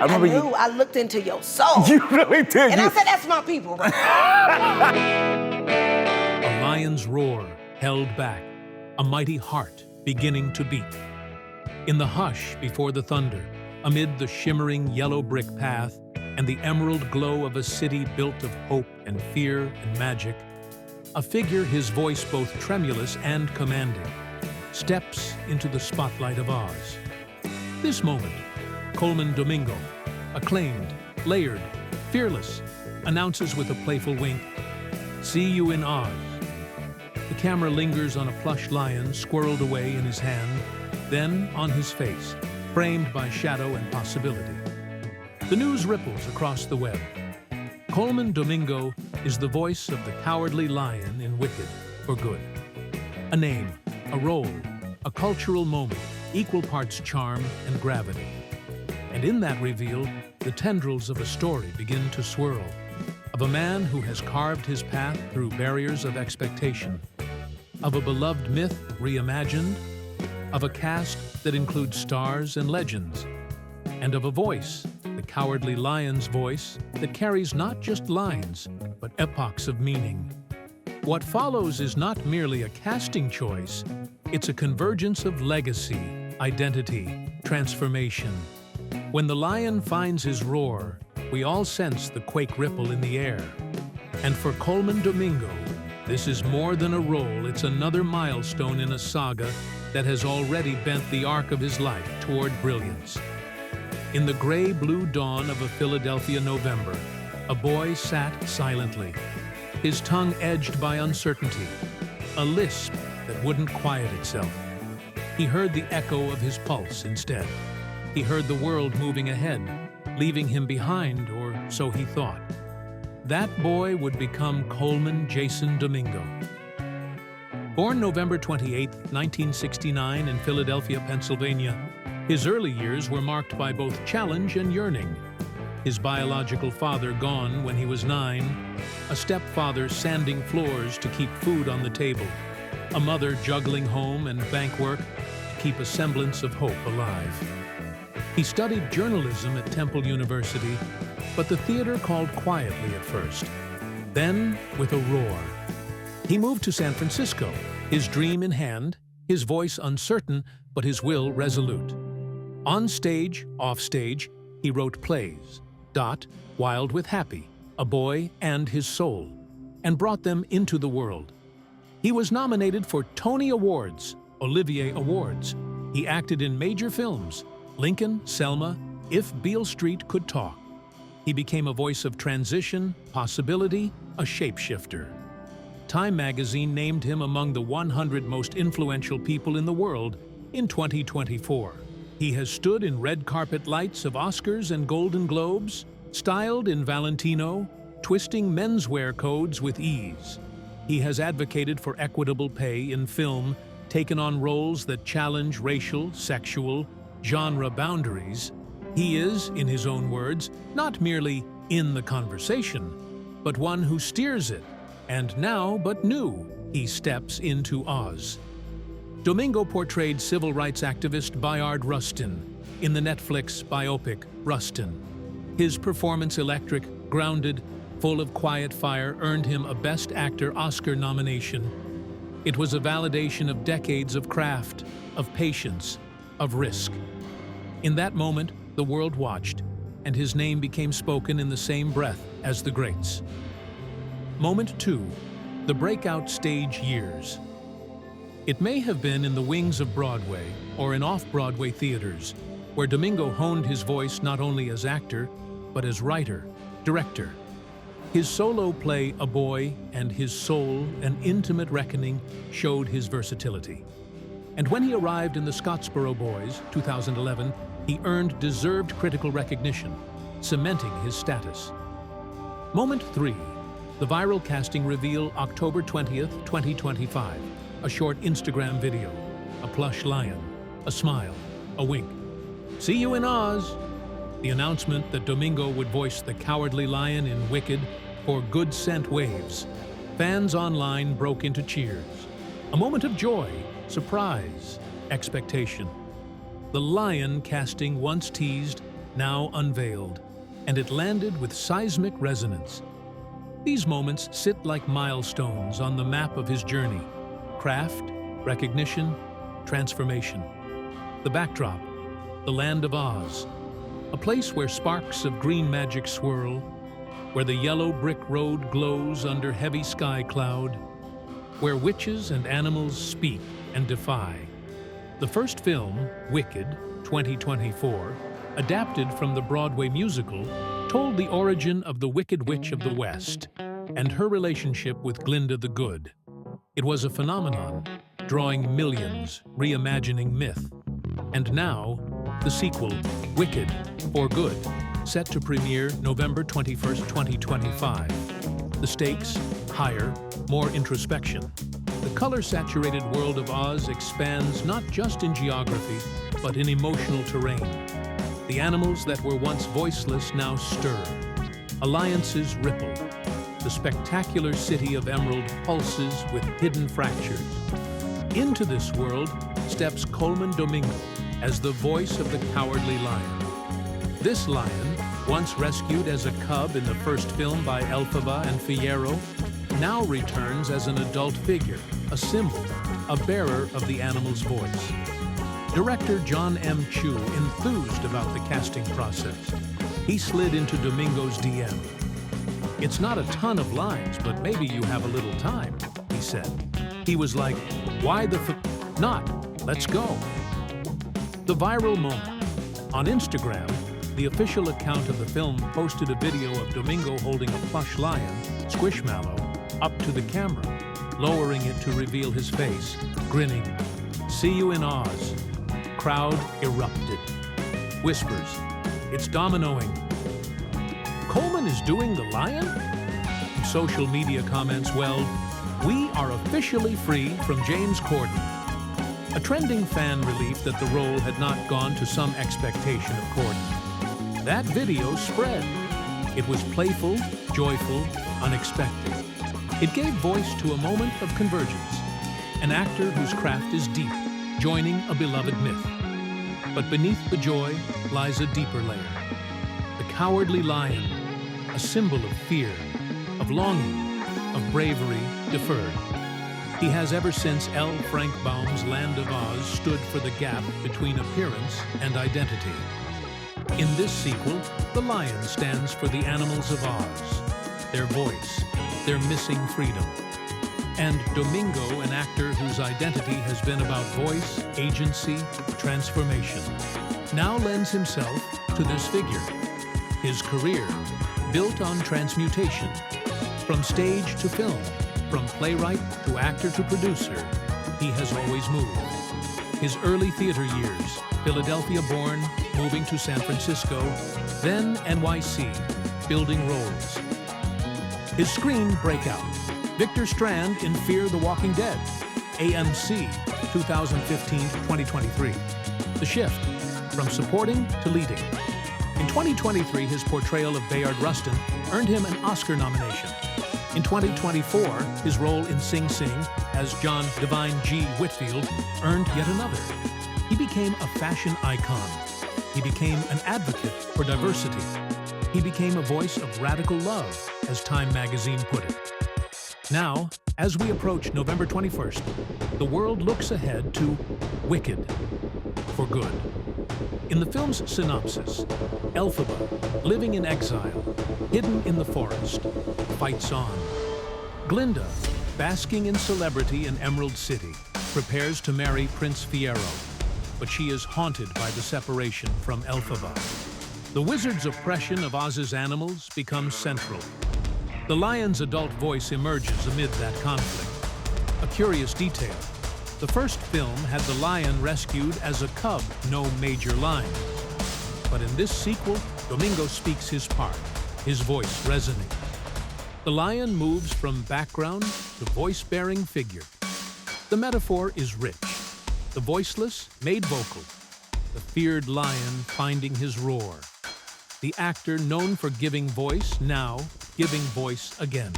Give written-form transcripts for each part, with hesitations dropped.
I remember I looked into your soul. You really did. And I said, that's my people. A lion's roar held back, a mighty heart beginning to beat. In the hush before the thunder, amid the shimmering yellow brick path and the emerald glow of a city built of hope and fear and magic, a figure, his voice both tremulous and commanding, steps into the spotlight of Oz. This moment, Colman Domingo, acclaimed, layered, fearless, announces with a playful wink, "See you in Oz." The camera lingers on a plush lion squirreled away in his hand, then on his face, framed by shadow and possibility. The news ripples across the web. Colman Domingo is the voice of the Cowardly Lion in Wicked for Good. A name, a role, a cultural moment, equal parts charm and gravity. And in that reveal, the tendrils of a story begin to swirl, of a man who has carved his path through barriers of expectation, of a beloved myth reimagined, of a cast that includes stars and legends, and of a voice, the Cowardly Lion's voice, that carries not just lines, but epochs of meaning. What follows is not merely a casting choice, it's a convergence of legacy, identity, transformation. When the lion finds his roar, we all sense the quake ripple in the air. And for Colman Domingo, this is more than a role, it's another milestone in a saga that has already bent the arc of his life toward brilliance. In the gray-blue dawn of a Philadelphia November, a boy sat silently, his tongue edged by uncertainty, a lisp that wouldn't quiet itself. He heard the echo of his pulse instead. He heard the world moving ahead, leaving him behind, or so he thought. That boy would become Colman Jason Domingo. Born November 28, 1969 in Philadelphia, Pennsylvania, his early years were marked by both challenge and yearning. His biological father gone when he was 9, a stepfather sanding floors to keep food on the table, a mother juggling home and bank work to keep a semblance of hope alive. He studied journalism at Temple University, but the theater called quietly at first, then with a roar. He moved to San Francisco, his dream in hand, his voice uncertain, but his will resolute. On stage, off stage, he wrote plays, Wild with Happy, A Boy and His Soul, and brought them into the world. He was nominated for Tony Awards, Olivier Awards. He acted in major films, Lincoln, Selma, If Beale Street Could Talk. He became a voice of transition, possibility, a shapeshifter. Time magazine named him among the 100 most influential people in the world in 2024. He has stood in red carpet lights of Oscars and Golden Globes, styled in Valentino, twisting menswear codes with ease. He has advocated for equitable pay in film, taken on roles that challenge racial, sexual, genre boundaries. He is, in his own words, not merely in the conversation, but one who steers it. And now, but new, he steps into Oz. Domingo portrayed civil rights activist Bayard Rustin in the Netflix biopic Rustin. His performance, electric, grounded, full of quiet fire, earned him a Best Actor Oscar nomination. It was a validation of decades of craft, of patience, of risk. In that moment, the world watched, and his name became spoken in the same breath as the greats. Moment 2, the breakout stage years. It may have been in the wings of Broadway or in off-Broadway theaters, where Domingo honed his voice not only as actor, but as writer, director. His solo play, A Boy and His Soul, An Intimate Reckoning, showed his versatility. And when he arrived in the Scottsboro Boys, 2011, he earned deserved critical recognition, cementing his status. Moment 3, the viral casting reveal October 20th, 2025. A short Instagram video, a plush lion, a smile, a wink. See you in Oz. The announcement that Domingo would voice the Cowardly Lion in Wicked for Good Scent Waves. Fans online broke into cheers. A moment of joy, surprise, expectation. The lion casting once teased now unveiled, and it landed with seismic resonance. These moments sit like milestones on the map of his journey: craft, recognition, transformation. The backdrop, the land of Oz, a place where sparks of green magic swirl, where the yellow brick road glows under heavy sky cloud, where witches and animals speak and defy. The first film, Wicked, 2024, adapted from the Broadway musical, told the origin of the Wicked Witch of the West and her relationship with Glinda the Good. It was a phenomenon, drawing millions, reimagining myth. And now, the sequel, Wicked, for Good, set to premiere November 21st, 2025. The stakes, higher, more introspection. The color-saturated world of Oz expands not just in geography, but in emotional terrain. The animals that were once voiceless now stir. Alliances ripple. The spectacular city of Emerald pulses with hidden fractures. Into this world steps Colman Domingo as the voice of the Cowardly Lion. This lion, once rescued as a cub in the first film by Elphaba and Fiyero, now returns as an adult figure, a symbol, a bearer of the animal's voice. Director John M. Chu enthused about the casting process. He slid into Domingo's DM. "It's not a ton of lines, but maybe you have a little time," he said. He was like, "Why the not? Let's go." The viral moment. On Instagram, the official account of the film posted a video of Domingo holding a plush lion, Squishmallow, up to the camera, lowering it to reveal his face, grinning. "See you in Oz." Crowd erupted. Whispers, "It's dominoing." "Colman is doing the lion?" Social media comments welled, "We are officially free from James Corden." A trending fan relief that the role had not gone to some expectation of Corden. That video spread. It was playful, joyful, unexpected. It gave voice to a moment of convergence. An actor whose craft is deep, joining a beloved myth. But beneath the joy lies a deeper layer. The Cowardly Lion, a symbol of fear, of longing, of bravery deferred. He has ever since L. Frank Baum's Land of Oz stood for the gap between appearance and identity. In this sequel, the lion stands for the animals of Oz, their voice, their missing freedom. And Domingo, an actor whose identity has been about voice, agency, transformation, now lends himself to this figure. His career, built on transmutation, from stage to film, from playwright to actor to producer, he has always moved. His early theater years, Philadelphia-born, moving to San Francisco, then NYC, building roles. His screen breakout, Victor Strand in Fear the Walking Dead, AMC, 2015-2023. The shift, from supporting to leading. In 2023, his portrayal of Bayard Rustin earned him an Oscar nomination. In 2024, his role in Sing Sing as John Divine G. Whitfield earned yet another. He became a fashion icon. He became an advocate for diversity. He became a voice of radical love, as Time magazine put it. Now, as we approach November 21st, the world looks ahead to Wicked, for Good. In the film's synopsis, Elphaba, living in exile, hidden in the forest, fights on. Glinda, basking in celebrity in Emerald City, prepares to marry Prince Fiyero, but she is haunted by the separation from Elphaba. The wizard's oppression of Oz's animals becomes central. The lion's adult voice emerges amid that conflict. A curious detail. The first film had the lion rescued as a cub, no major lines. But in this sequel, Domingo speaks his part. His voice resonates. The lion moves from background to voice-bearing figure. The metaphor is rich. The voiceless made vocal. The feared lion finding his roar. The actor known for giving voice now giving voice again.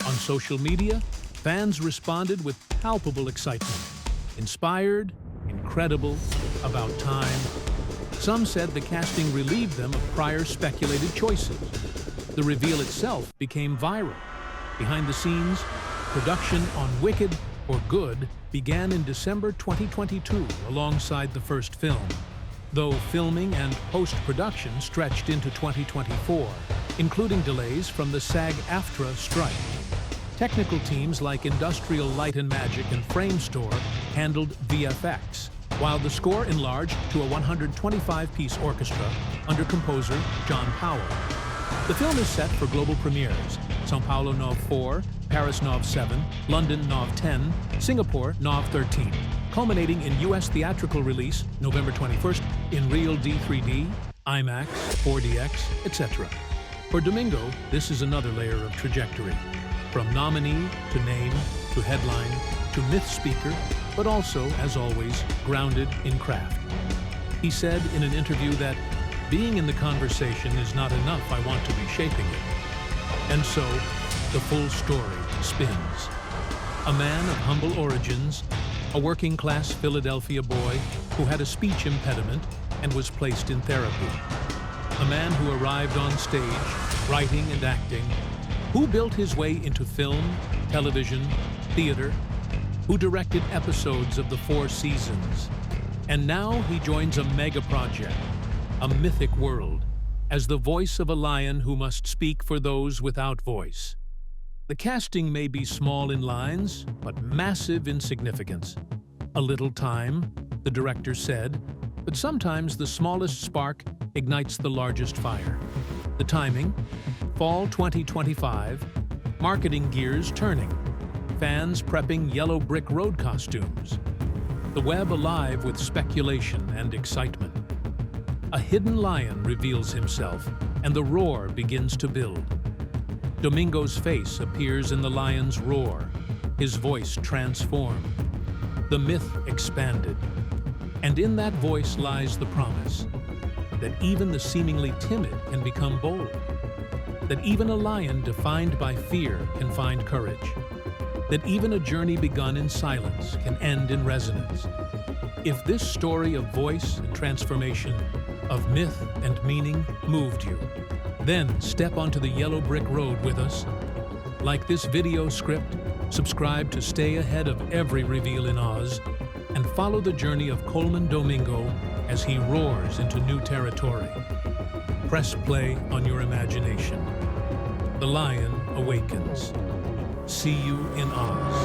On social media, fans responded with palpable excitement. Inspired, incredible, about time, Some said the casting relieved them of prior speculated choices. The reveal itself became viral. Behind the scenes, production on Wicked or Good began in December 2022 alongside the first film, though filming and post-production stretched into 2024, including delays from the SAG-AFTRA strike. Technical teams like Industrial Light and Magic and Framestore handled VFX, while the score enlarged to a 125-piece orchestra under composer John Powell. The film is set for global premieres: São Paulo Nov 4, Paris Nov 7, London Nov 10, Singapore Nov 13, culminating in U.S. theatrical release November 21st in Real D3D, IMAX, 4DX, etc. For Domingo, this is another layer of trajectory. From nominee to name to headline to myth speaker, but also, as always, grounded in craft. He said in an interview that being in the conversation is not enough, I want to be shaping it. And so, the full story spins. A man of humble origins, a working-class Philadelphia boy who had a speech impediment and was placed in therapy. A man who arrived on stage, writing and acting, who built his way into film, television, theater, who directed episodes of the 4 seasons. And now he joins a mega project, a mythic world, as the voice of a lion who must speak for those without voice. The casting may be small in lines, but massive in significance. A little time, the director said, but sometimes the smallest spark ignites the largest fire. The timing, fall 2025, marketing gears turning, fans prepping yellow brick road costumes, the web alive with speculation and excitement. A hidden lion reveals himself, and the roar begins to build. Domingo's face appears in the lion's roar, his voice transformed, the myth expanded. And in that voice lies the promise that even the seemingly timid can become bold, that even a lion defined by fear can find courage, that even a journey begun in silence can end in resonance. If this story of voice and transformation, of myth and meaning moved you, then step onto the yellow brick road with us. Like this video script, subscribe to stay ahead of every reveal in Oz, and follow the journey of Colman Domingo as he roars into new territory. Press play on your imagination. The lion awakens. See you in Oz.